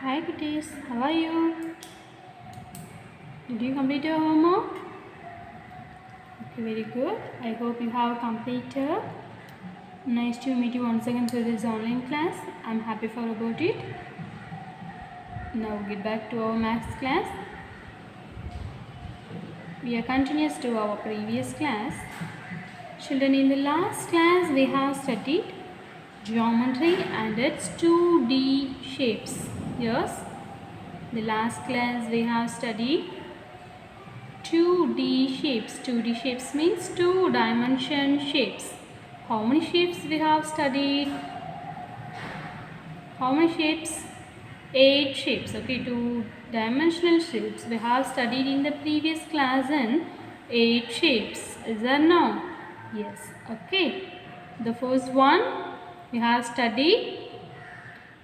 Hi cuties, how are you? Did you complete your homework? Okay, very good. I hope you have completed. Nice to meet you once again through this online class. I'm happy for about it. Now get back to our maths class. We are continuous to our previous class. Children, in the last class we have studied geometry and its 2D shapes. Yes, the last class we have studied 2D shapes. 2D shapes means two-dimension shapes. How many shapes we have studied? How many shapes? 8 shapes. Okay, two-dimensional shapes. We have studied in the previous class in 8 shapes. Is that no? Yes. Okay. The first one we have studied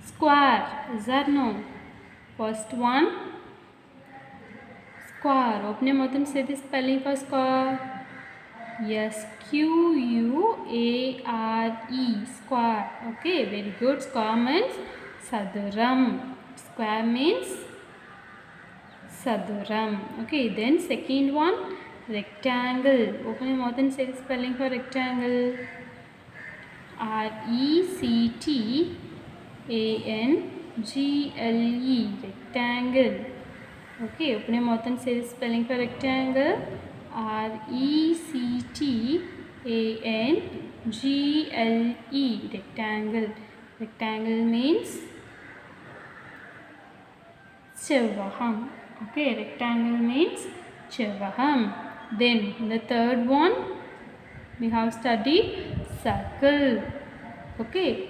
square. Is that no? First one square. Open your mouth and say the spelling for square. Yes, Q-U-A-R-E, square. Okay, very good. Square means Saduram. Square means Saduram. Okay, then second one, rectangle. Open your mouth and say the spelling for rectangle. R-E-C-T-A-N-G-L-E, rectangle. Okay, open your mouth and say the spelling for rectangle. R-E-C-T-A-N-G-L-E, rectangle. Rectangle means Chavaham. Okay, rectangle means Chavaham. Then the third one we have studied circle. Okay,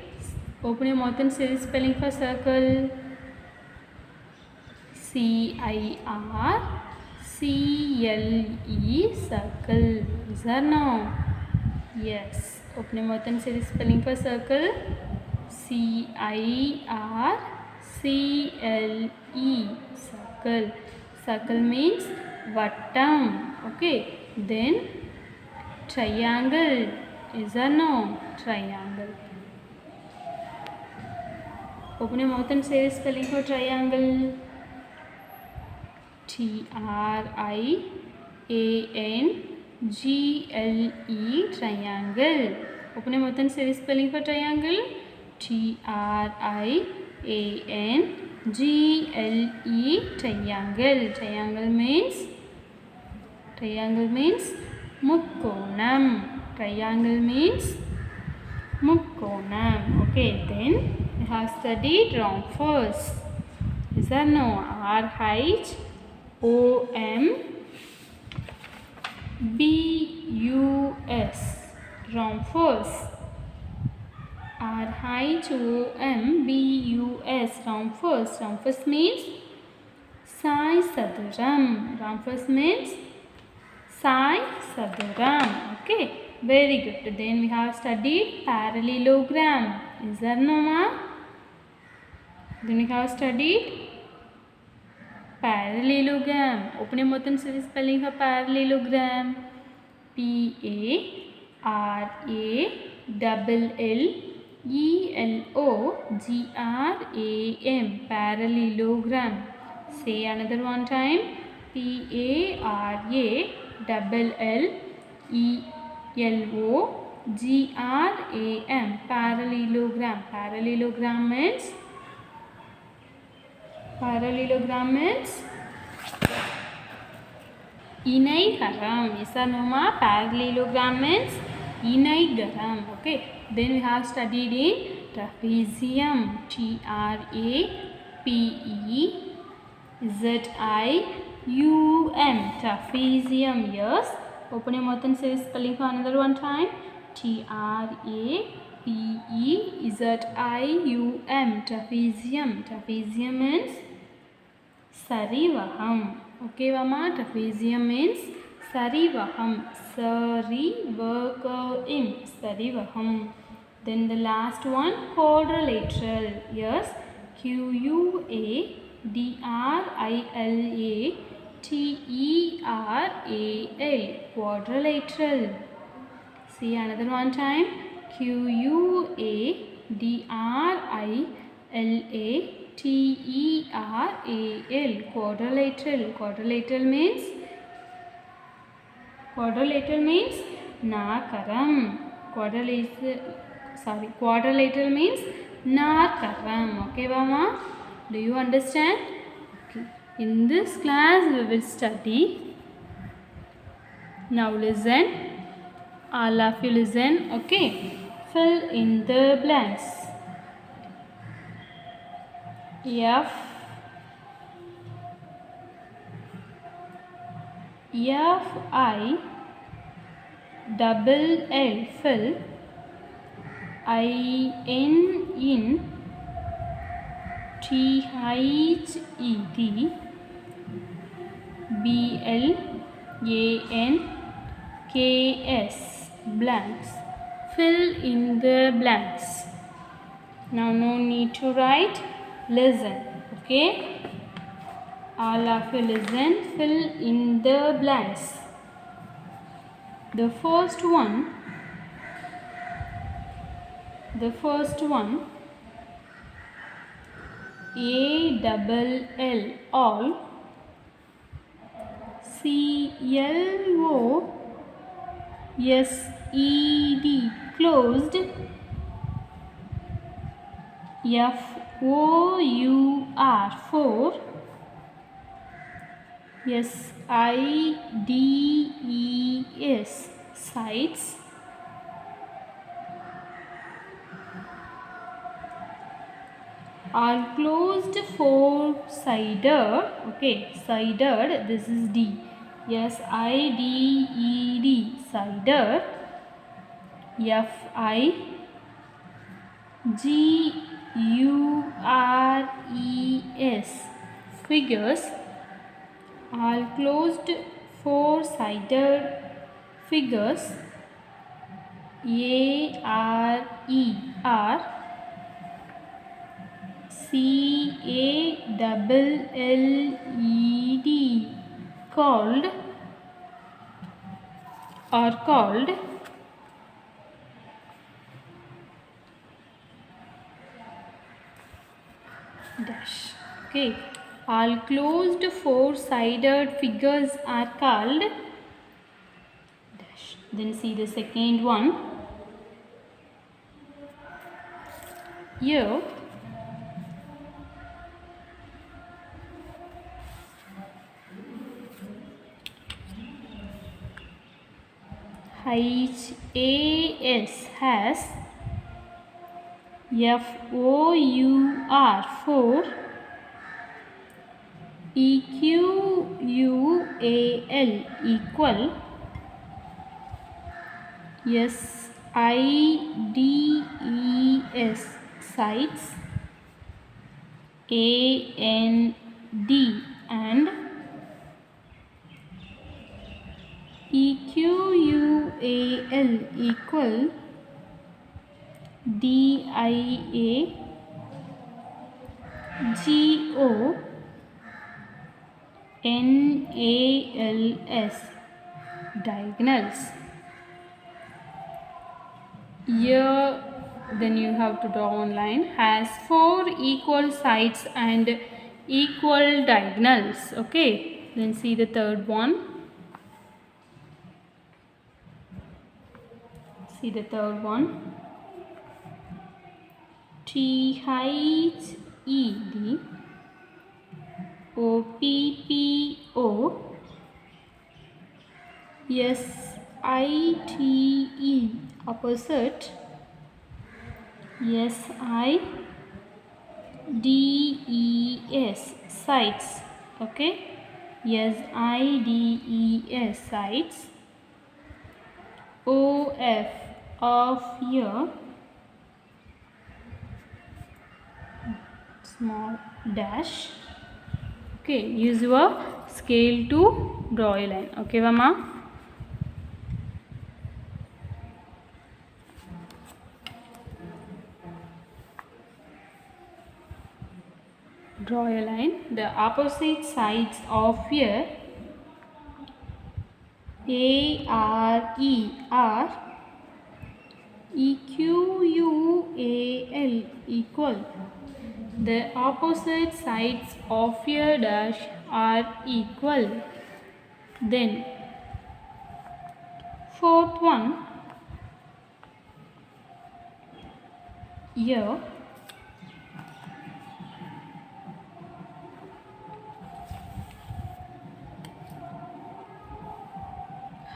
open your mouth and say the spelling for circle. C-I-R-C-L-E, circle. Is that no? Yes. Open your mouth and say the spelling for circle. C-I-R-C-L-E, circle. Circle means vattam. Okay. Then triangle. Is that no? Triangle. Open your mouth and say the spelling for triangle. T-R-I-A-N-G-L-E, triangle. Open your mouth and say the spelling for triangle. T-R-I-A-N-G-L-E, triangle. Triangle means mukkonam. Triangle means mukkonam. Okay, then we have studied rhombus. Is that no? R-H-O-M-B-U-S, rhombus. R-H-O-M-B-U-S, rhombus. Rhombus means Sai Saduram. Rhombus means Sai Saduram. Okay, very good. Then we have studied parallelogram. Is that no, ma? Then we have studied parallelogram. Open your mouth and say the spelling for parallelogram. P-A-R-A-L-L-E-L-O-G-R-A-M, parallelogram. Say another one time. P-A-R-A-L-L-E-L-O-G-R-A-M, parallelogram. Parallelogram means Inaigaram. Yes or no, ma? Parallelogram means Inaigaram. Okay. Then we have studied in trapezium. T-R-A-P-E-Z-I-U-M. Trapezium. Yes. Open your mouth and say the spelling for another one time. T-R-A-P-E-Z-I-U-M. Trapezium. Trapezium means Sarivaham. Okay, Vama. Trapezium means Sarivaham. Sarivakaim. Sarivaham. Then the last one, quadrilateral. Yes. Q-U-A-D-R-I-L-A-T-E-R-A-L. Quadrilateral. See another one time. Q-U-A-D-R-I-L-A-T-E-R-A-L. L-A-T-E-R-A-L, quadrilateral. Quadrilateral means nakaram. Quadrilateral means nakaram. Okay, Mama? Do you understand? Okay. In this class we will study. Now listen. All of you listen. Okay. Fill in the blanks. F I double L, fill. in THED, BLANKS, blanks. Fill in the blanks. Now no need to write. Listen. Okay. All of you listen. Fill in the blanks. The first one, ALL, all. CLOSED, closed. FOUR, four. SIDES, sides. Are closed, four-sided. Okay, sided, this is D. SIDED, sided. FIGURES, figures. All closed, four-sided figures. ARER, CALLED, called or called. Dash. Okay. All closed, four-sided figures are called. Dash. Then see the second one. Here HAS, has. FOUR, four. EQUAL, equal. SIDES, sides. AND, and. EQUAL, equal. DIAGONALS, diagonals. Here then you have to draw one line. Has four equal sides and equal diagonals. Okay, then see the third one. See the third one. THED, OPPO, SITE, opposite. SIDES, sides. Okay, SIDES, sides. OF, of here. Small dash. Okay, use your scale to draw a line. Okay, Mama? Draw a line. The opposite sides of here ARE are EQUAL, equal. The opposite sides of a dash are equal. Then fourth one, here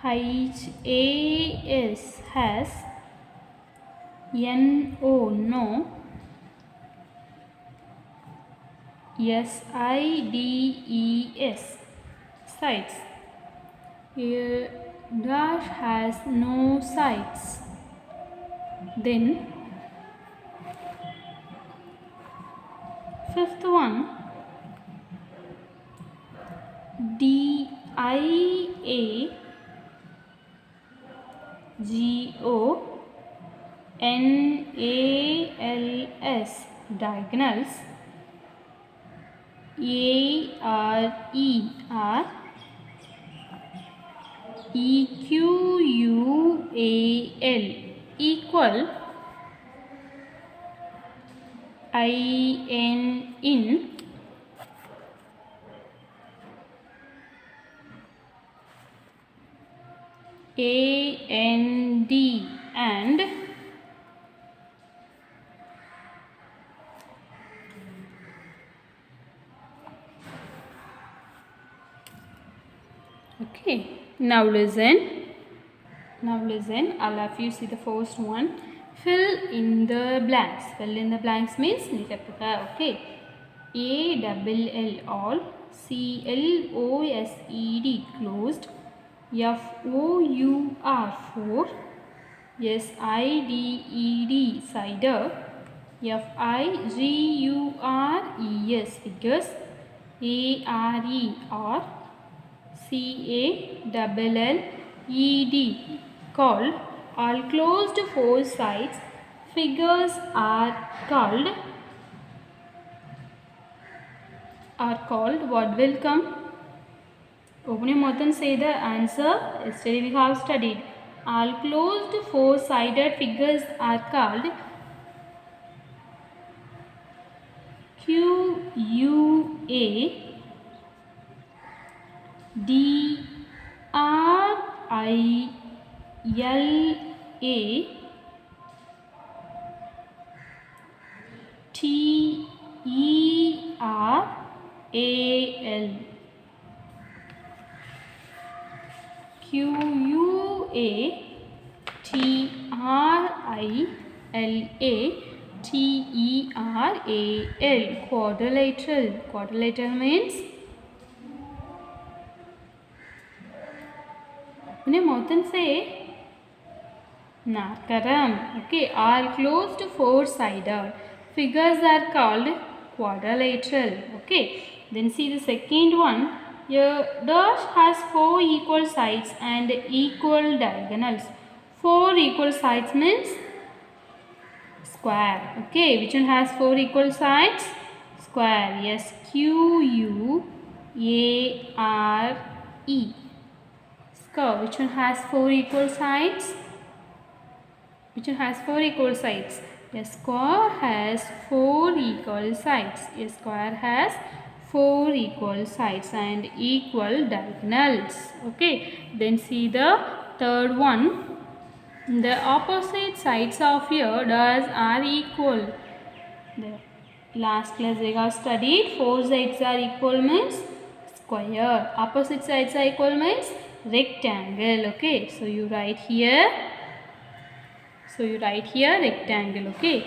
HAS has no SIDES sides. Here dash has no sides. Then fifth one, DIAGONALS diagonals ARE are EQUAL equal in AND and okay. Now listen, I'll have you see the first one. Fill in the blanks. Fill in the blanks means okay. ALL all, CLOSED closed, FOUR 4, SIDED cider, FIGURES figures, ARE or CALLED called. All closed four sides figures are called what will come? Open your mouth and say the answer. Yesterday we have studied. All closed four-sided figures are called QUADRILATERAL. Quadrilateral means open your mouth and say Nakaram. Okay, all closed four-sided figures are called quadrilateral. Okay, then see the second one. Your dash has four equal sides and equal diagonals. Four equal sides means square. Okay, which one has four equal sides? Square. Yes, QUARE. Square. Which one has four equal sides? Which one has four equal sides? A square has four equal sides. A square has four equal sides and equal diagonals. Okay. Then see the third one. The opposite sides of your dash are equal. The last class we have studied four sides are equal means square. Opposite sides are equal means rectangle. Okay. So you write here. Rectangle. Okay.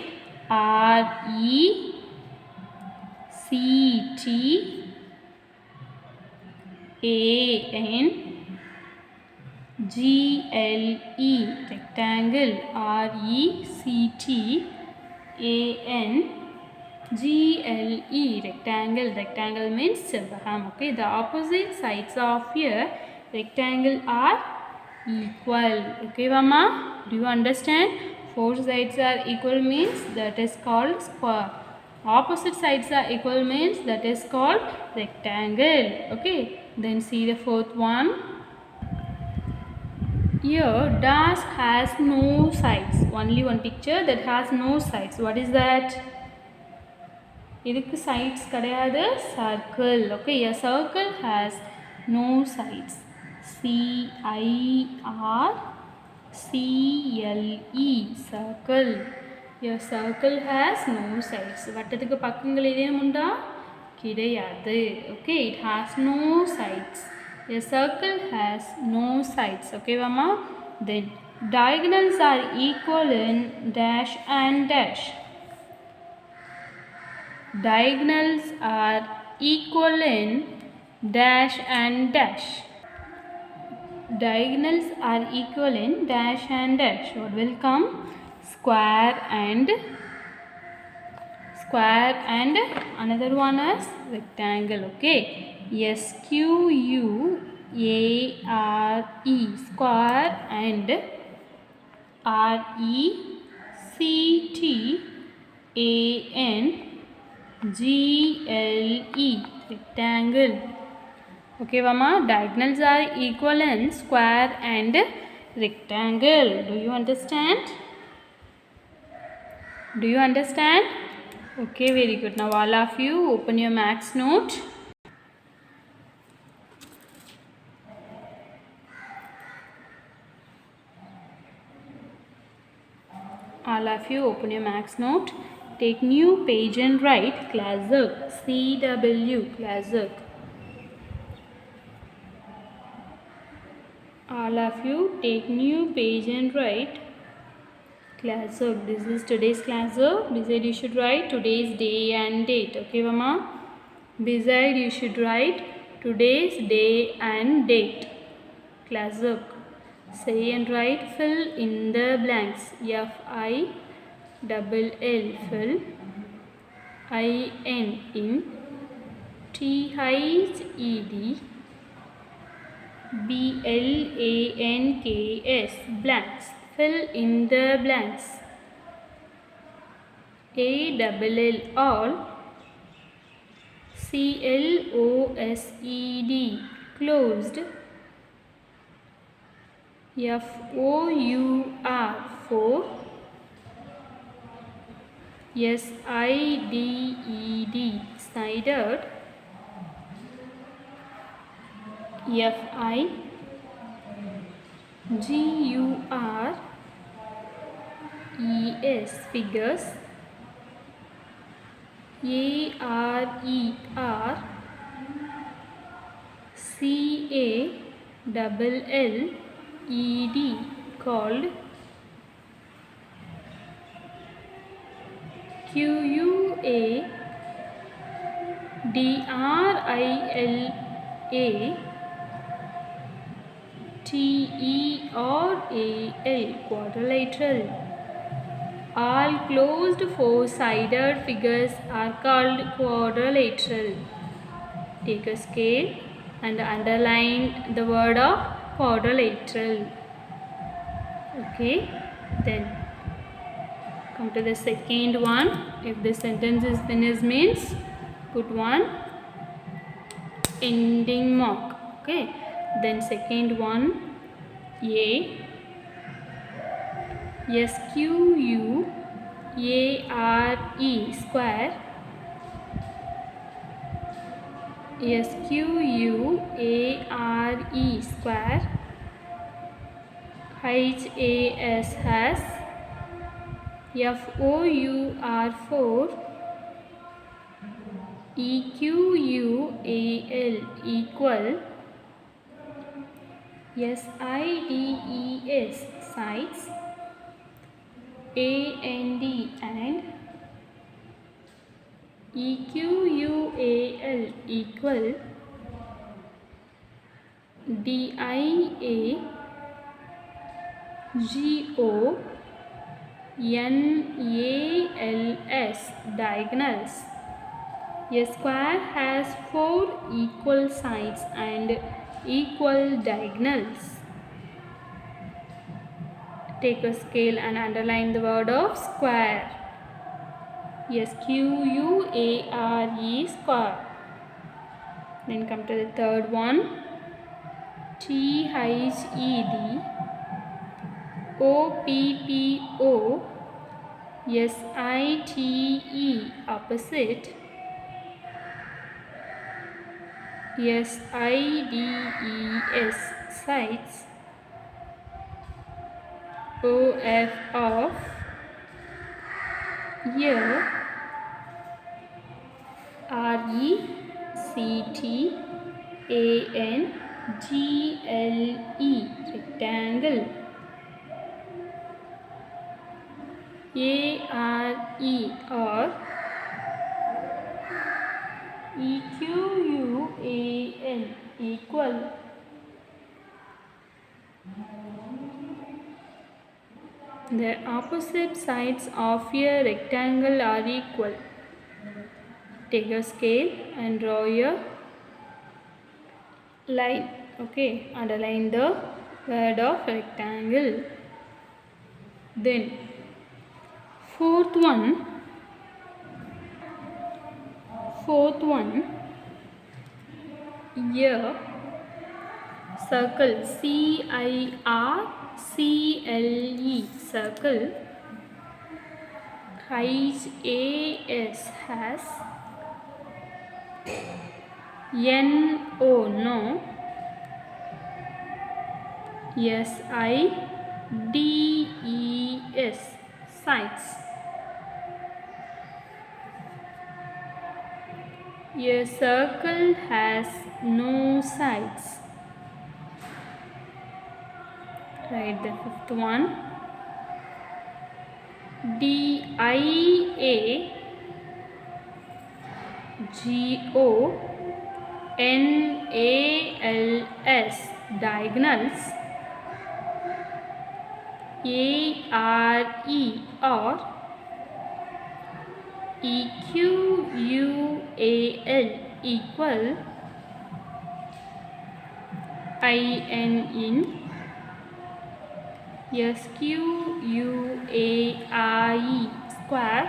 RECTANGLE rectangle. RECTANGLE rectangle. Rectangle means chabaham. Okay, the opposite sides of a rectangle are equal. Okay, Mama, do you understand? Four sides are equal means that is called square. Opposite sides are equal means that is called rectangle. Okay, then see the fourth one. Here dash has no sides. Only one picture that has no sides. What is that? இதுக்கு sides கிடையாது, circle. Okay, a circle has no sides. C-I-R-C-L-E, circle. A circle has no sides. வட்டத்துக்கு பக்கங்கள் ஏதேனும் உண்டா? கிடையாது. Okay, it has no sides. A circle has no sides. Okay, Vama? Then diagonals are equal in dash and dash. Diagonals are equal in dash and dash. Diagonals are equal in dash and dash. What will come? Square and another one is rectangle. Okay, S-Q-U-A-R-E, square, and R-E-C-T-A-N-G-L-E, rectangle. Okay, Vama, diagonals are equal in square and rectangle. Do you understand? Do you understand? Okay, very good. Now all of you open your max note. All of you open your max note. Take new page and write classic. CW, classic. All of you take new page and write classic. This is today's classic. Beside you should write today's day and date. Okay, Mama? Beside you should write today's day and date. Classic. Say and write fill in the blanks. F-I-L-L, fill. I-N, in. T-H-E-D, B-L-A-N-K-S, blanks. Fill in the blanks. A-double-L, all. C-L-O-S-E-D, closed. F-O-U-R, for. S-I-D-E-D, sided. F-I-G-U-R-E-S, figures. A-R-E-R-C-A-double-L-E-D, called. Q-U-A-D-R-I-L-A T-E-R-A-L, quadrilateral. All closed four-sided figures are called quadrilateral. Take a scale and underline the word of quadrilateral. Okay, then come to the second one. If the sentence is finished means put one ending mark. Okay, then second one, A, S-Q-U-A-R-E, square. S-Q-U-A-R-E, square. H-A-S, has. F-O-U-R, for. E-Q-U-A-L, equal. S-I-D-E-S, sides. A-N-D, and. E-Q-U-A-L, equal. D-I-A-G-O-N-A-L-S, diagonals. A square has four equal sides and equal diagonals. Take a scale and underline the word of square. S-Q-U-A-R-E, square. Then come to the third one. T-H-E-D, O-P-P-O, S-I-T-E, opposite. sides, sides, of of year, rectangle, rectangle, or equal, equal. The opposite sides of a rectangle are equal. Take a scale and draw a line. Okay, underline the word of rectangle. Then fourth one, here circle, circle, circle, height has no, sides, sides. A circle has no sides. Write the fifth one. Diagonals, diagonals, or equal, equal, in square, square,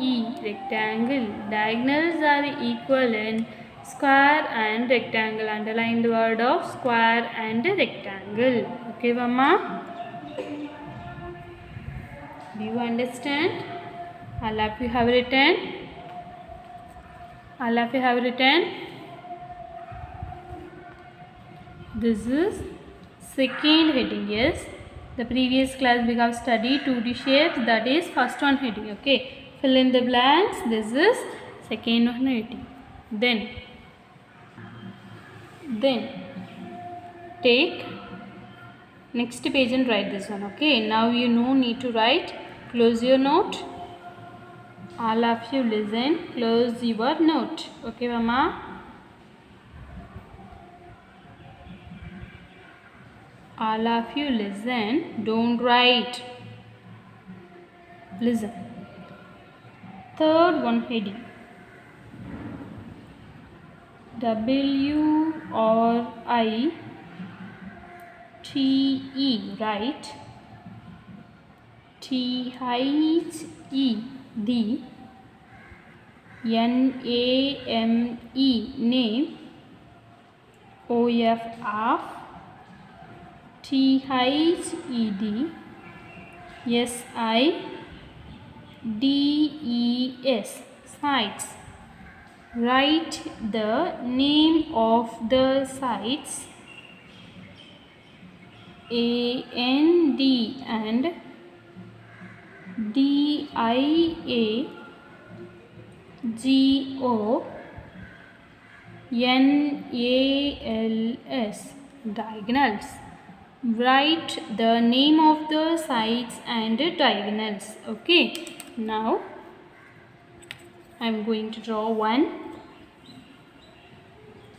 and rectangle. Diagonals are equal in square and rectangle. Underline the word of square and rectangle. Okay, Mama? Do you understand? All of you have written? All of you have written? This is second heading. Yes, the previous class we have studied 2D shapes. That is first one heading. Okay, fill in the blanks. This is second one heading. Then take next page and write this one. Okay, now you no need to write. Close your note. All of you listen. Close your note. Okay, Mama? All of you listen. Don't write. Listen. Third one heading. WRITE, right? THE, NAME, name. OF, THED, SIDES, sides. Write the name of the sides AND and DIAGONALS, diagonals. Write the name of the sides and diagonals. Okay, now I am going to draw one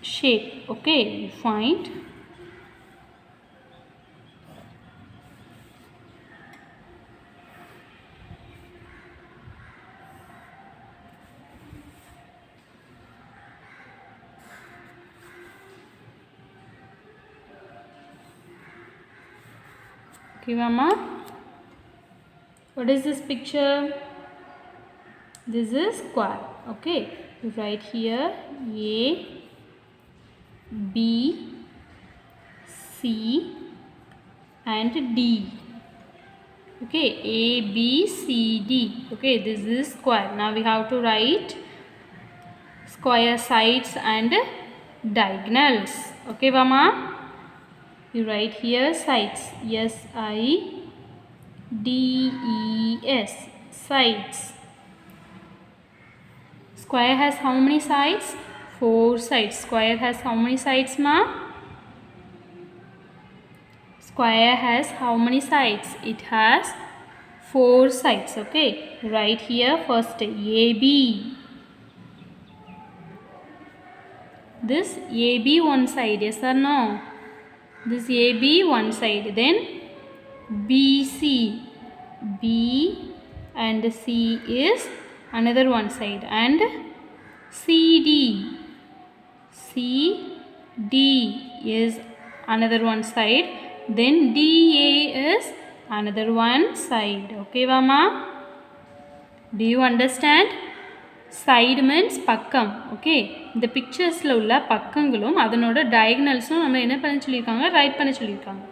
shape. Okay, find okay, Mama. What is this picture? This is square. Okay, you write here A B, C and D. Okay, A, B, C, D. Okay, this is square. Now we have to write square sides and diagonals. Okay, Vama? You write here sides. S-I-D-E-S. Sides. Square has how many sides? 4 sides. Square has how many sides, ma? Square has how many sides? It has 4 sides. Okay. Right here first AB. This AB one side. Yes or no? This AB one side. Then BC. B and C is another one side. And CD. CD is another one side. Then DA is another one side. Okay, Vama? Do you understand? Side means pakkam. Okay. இந்த picturesல உள்ள பக்கங்களும் அதனோட diagonalsum நம்ம என்ன பண்ண சொல்லிருக்காங்க? Right பண்ண சொல்லிருக்காங்க.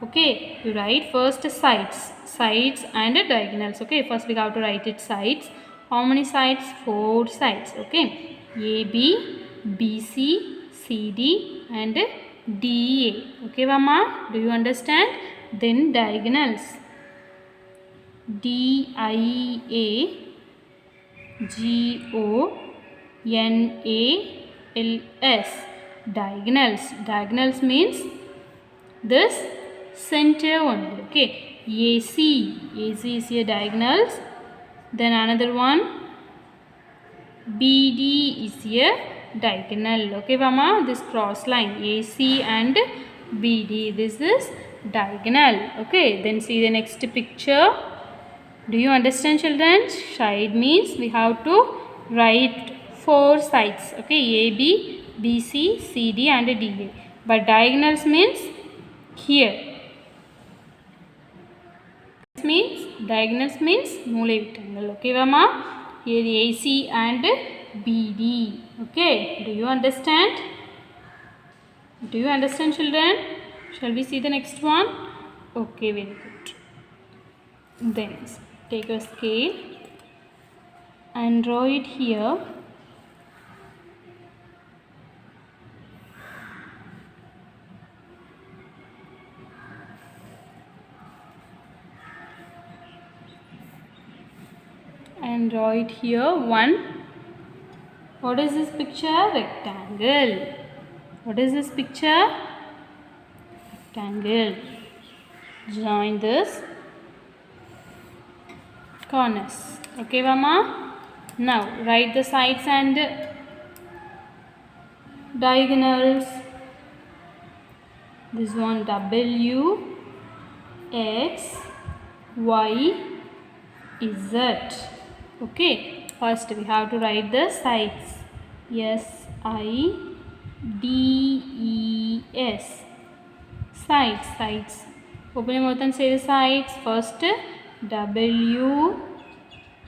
Okay. You write first sides. Sides and diagonals. Okay. First we have to write it sides. How many sides? 4 sides. Okay. AB, BC, CD and DA. Okay, Vama? Do you understand? Then diagonals. DIA, GONALS. Diagonals. Diagonals means this center one. Okay. AC. AC is here diagonals. Then another one. BD is here diagonal. Okay, Vama? This cross line AC and BD. This is diagonal. Okay. Then see the next picture. Do you understand, children? Side means we have to write 4 sides. Okay. AB, BC, CD and DA. But diagonals means here. Diagonals means மூலை விட்டங்கள். Okay, Vama? Here AC and BD. Okay. Do you understand? Do you understand, children? Shall we see the next one? Okay, very good. Then take a scale and draw it here. And draw it here. One. What is this picture? Rectangle. What is this picture? Rectangle. Join this corners. Okay, Vama? Now write the sides and diagonals. This one W, X, Y, Z. Okay. First we have to write the sides. SIDES. Sides. Sides. Open your mouth and say the sides. First W,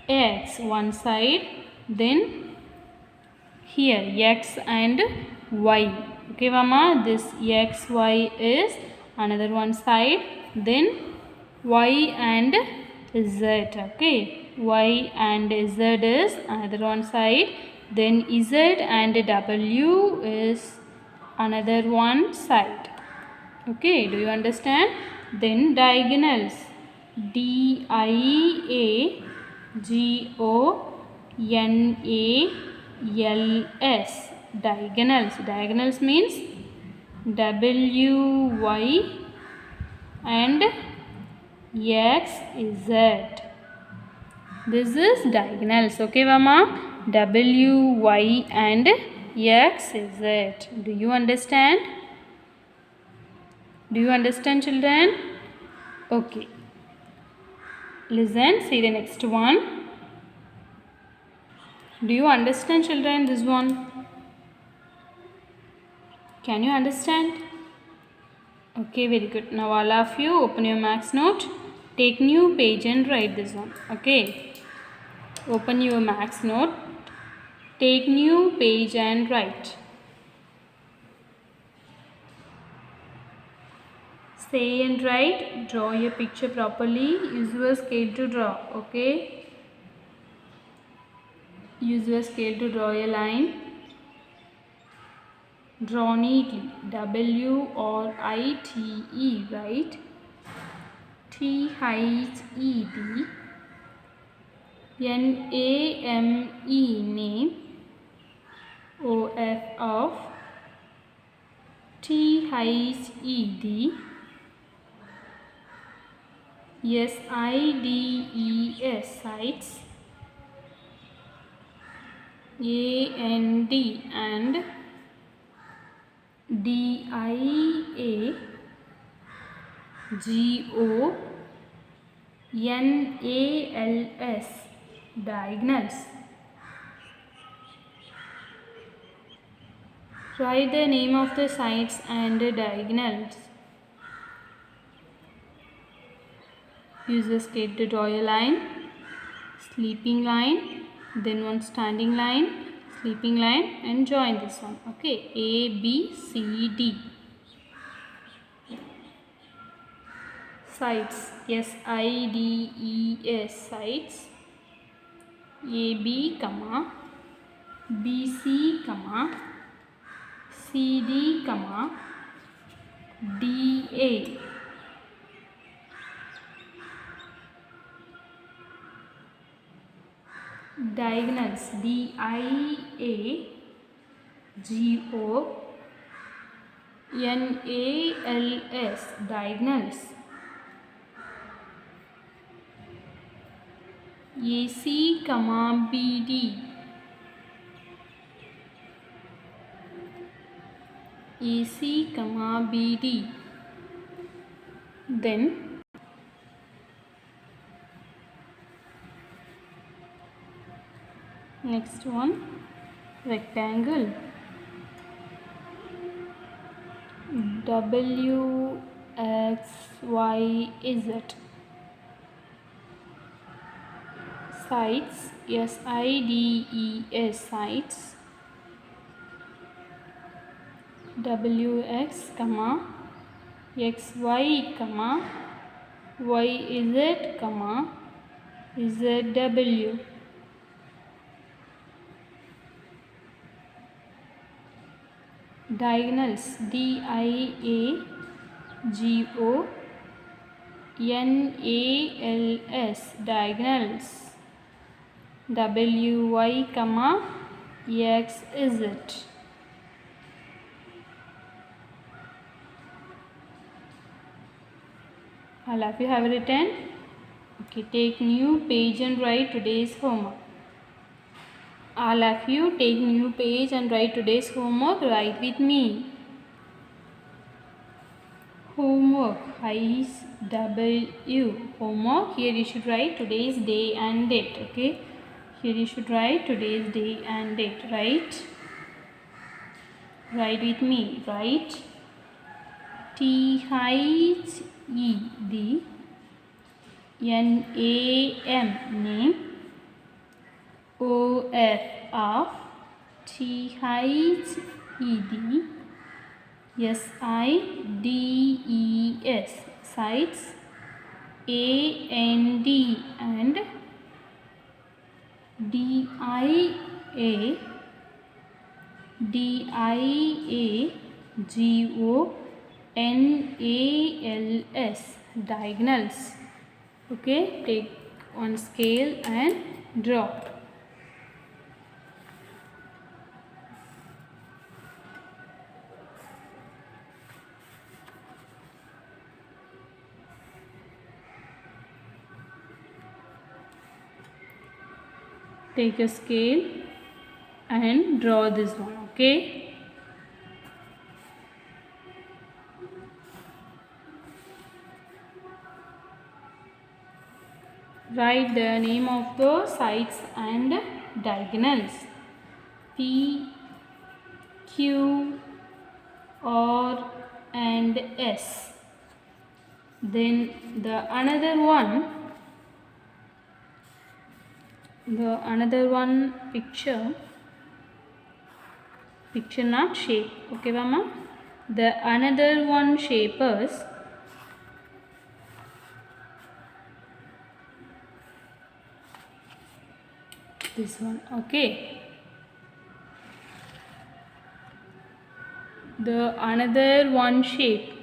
X one side. Then here X and Y. Okay, Mama? This X, Y is another one side. Then Y and Z. Okay. Y and Z is another one side. Then Z and W is another one side. Okay. Do you understand? Then diagonals. DIAGONALS. Diagonals. Diagonals means WY and XZ. This is diagonals. Okay, Vama? WY and XZ. Do you understand? Do you understand, children? Okay. Listen, see the next one. Do you understand, children, this one? Can you understand? Okay, very good. Now all of you open your maths note. Take new page and write this one. Okay. Open your maths note. Take new page and write. Say and write. Draw a picture properly. Use your scale to draw. Okay. Use your scale to draw a line. Draw neatly. W-R-I-T-E, right? T-H-E-D. N-A-M-E, name. O-F of. T-H-E-D. S-I-D-E-S, sides. A-N-D and D-I-A-G-O-N-A-L-S, diagonals. Write the name of the sides and the diagonals. Use the scale to draw a line, sleeping line, then one standing line, sleeping line, and join this one. Okay, A, B, C, D. Sides, S-I-D-E-S, sides. AB, comma, BC, comma, CD, comma, DA. Diagonals, D-I-A-G-O-N-A-L-S, diagonals. AC, comma, BD. AC, comma, BD. Then next one, rectangle. W, X, Y, Z. Sides, S-I-D-E-S, sides. WX, comma, XY, comma, YZ, comma, ZW. Diagonals, D-I-A-G-O-N-A-L-S, diagonals. WY, comma, XZ. All of you have written? Okay, take new page and write today's homework. All of you take new page and write today's homework. Write with me. Homework, I-W. Homework. Here you should write today's day and date. Okay. Here you should write today's day and date. Right? Write with me. Write. T-H-E-D. N-A-M, name. O-F of. T-H-E-D. S-I-D-E-S, sides. A-N-D and D-I-A-G-O-N-A-L-S, diagonals. Okay, take one scale and draw. Take a scale and draw this one. Okay. Write the name of the sides and diagonals. P, Q, R and S. Then the another one picture not shape. Okay, Mama. The another one shape is this one. Okay. The another one shape.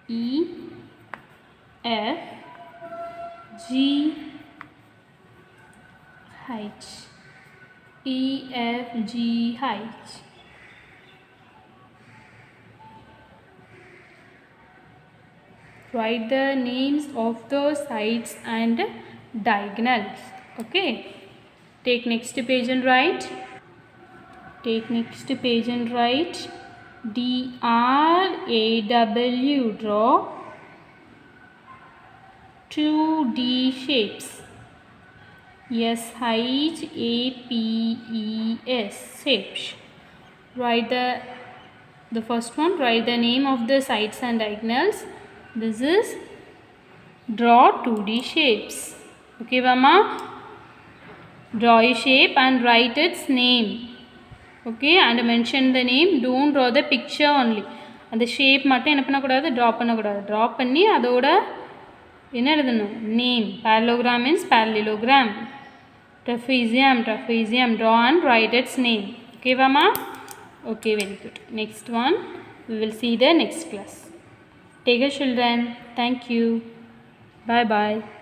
E F G H. E F G H. Write the names of the sides and diagonals. Okay. Take next page and write. Take next page and write. DRAW. Draw 2D shapes. SHAPES shapes. Write the first one. Write the name of the sides and diagonals. This is draw 2D shapes. Okay, Mama. Draw a shape and write its name. Okay, and mention the name. Don't draw the picture only. And the shape மட்டும் என்ன பண்ணக்கூடாது, draw பண்ணக்கூடாது. Draw பண்ணி அதோட என்ன எழுதணும், name. Parallelogram means parallelogram. Trapezium, trapezium. Draw and write its name. Okay, Mama? Okay, very good. Next one, we will see the next class. Take care, children. Thank you. Bye-bye.